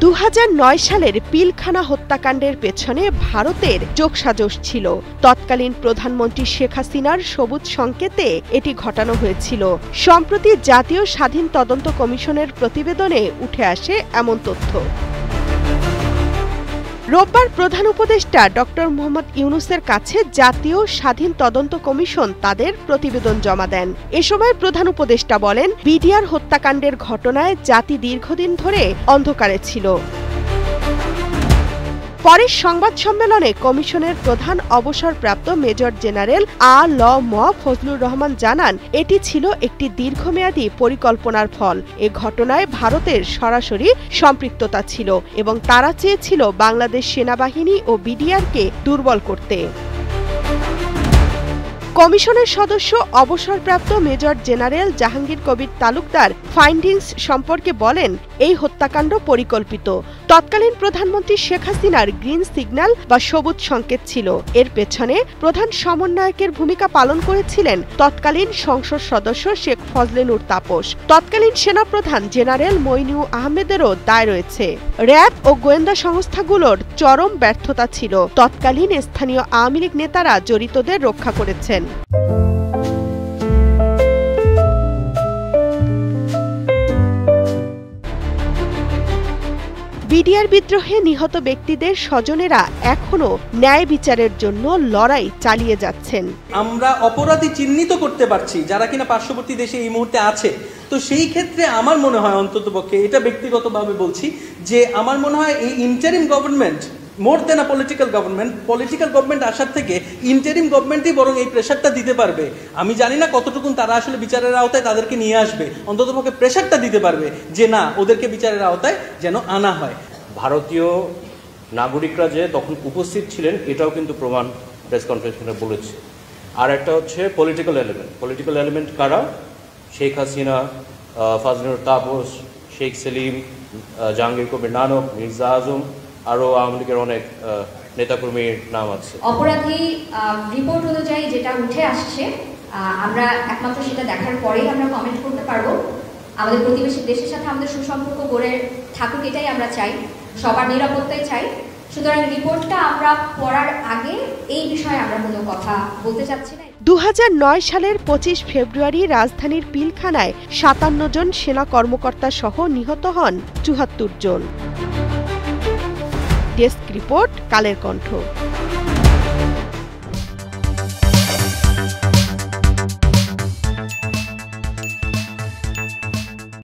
2009 সালের পিলখানা হত্যাকাণ্ডের পেছনে ভারতের যোগসাজশ ছিল। তৎকালীন প্রধানমন্ত্রী শেখ হাসিনার সবুজ সংকেতে এটি ঘটানো হয়েছিল। সম্প্রতি জাতীয় স্বাধীন তদন্ত কমিশনের প্রতিবেদনে উঠে আসে এমন তথ্য। রোববার প্রধান উপদেষ্টা ডক্টর মোহাম্মদ ইউনূসের কাছে জাতীয় স্বাধীন তদন্ত কমিশন তাদের প্রতিবেদন জমা দেন। এ সময় প্রধান উপদেষ্টা বলেন, বিডিআর হত্যাকাণ্ডের ঘটনায় জাতি দীর্ঘদিন ধরে অন্ধকারে ছিল। পরে সংবাদ সম্মেলনে কমিশনের প্রধান অবসরপ্রাপ্ত মেজর জেনারেল আ.ল.ম ফজলুর রহমান জানান, এটি ছিল একটি দীর্ঘমেয়াদী পরিকল্পনার ফল। এ ঘটনায় ভারতের সরাসরি সম্পৃক্ততা ছিল এবং তারা চেয়েছিল বাংলাদেশ সেনাবাহিনী ও বিডিআরকে দুর্বল করতে। কমিশনের সদস্য অবসরপ্রাপ্ত major general Jahangir Kabir Talukdar findings সম্পর্কে বলেন, এই হত্যাকাণ্ড পরিকল্পিত। তৎকালীন প্রধানমন্ত্রী শেখ হাসিনার গ্রিন সিগন্যাল বা সবুজ সংকেত ছিল। এর পেছনে প্রধান সমন্বয়কের ভূমিকা পালন করেছিলেন তৎকালীন সংসদ সদস্য শেখ ফজলে নূর তাপস। তৎকালীন সেনাপ্রধান জেনারেল মইনু আহমেদেরও দায় রয়েছে। র্যাব ও গোয়েন্দা সংস্থাগুলোর চরম ব্যর্থতা ছিল। তৎকালীন স্থানীয় আওয়ামী লীগ নেতারা জড়িতদের রক্ষা করেছেন। বিডিআর বিদ্রোহে নিহত ব্যক্তিদের স্বজনেরা এখনো ন্যায় বিচারের জন্য লড়াই চালিয়ে যাচ্ছেন। আমরা অপরাধী চিহ্নিত করতে পারছি যারা কিনা পার্শ্ববর্তী দেশে এই মুহূর্তে আছে। তো সেই ক্ষেত্রে আমার মনে হয়, অন্ততপক্ষে এটা ব্যক্তিগতভাবে বলছি, যে আমার মনে হয় এই interim government more than a political government আসার থেকে ইন্টারিম গভর্নমেন্টই বরং এই প্রেশারটা দিতে পারবে। আমি জানি না কতটুকুন তারা আসলে বিচারের আওতায় তাদেরকে নিয়ে আসবে, অন্ততপক্ষে প্রেশারটা দিতে পারবে যে না, ওদেরকে বিচারের আওতায় যেন আনা হয়। ভারতীয় নাগরিকরা যে তখন উপস্থিত ছিলেন এটাও কিন্তু প্রমাণ প্রেস কনফারেন্সে বলেছে। আর একটা হচ্ছে পলিটিক্যাল এলিমেন্ট কারা? শেখ হাসিনা, ফজলুর তাপস, শেখ সেলিম, জাহাঙ্গীর কবির নানক, মির্জা আজম, আরও আওয়ামী লীগের অনেক নেতাকর্মীর নাম আছে। অপরাধী রিপোর্ট অনুযায়ী যেটা উঠে আসছে, আমরা একমাত্র সেটা দেখার পরেই আমরা কমেন্ট করতে পারবো। আমাদের প্রতিবেশী দেশের সাথে আমাদের সুসম্পর্ক গড়ে থাকুক, এটাই আমরা চাই, সবার নিরাপত্তাই চাই। সুতরাং রিপোর্টটা আমরা পড়ার আগে এই বিষয়ে আমরা কোনো কথা বলতে চাচ্ছি না। 2009 সালের 25 ফেব্রুয়ারি রাজধানীর পিলখানায় 57 জন সেনা কর্মকর্তা সহ নিহত হন 74 জন। Desk report, Kaler Kantho.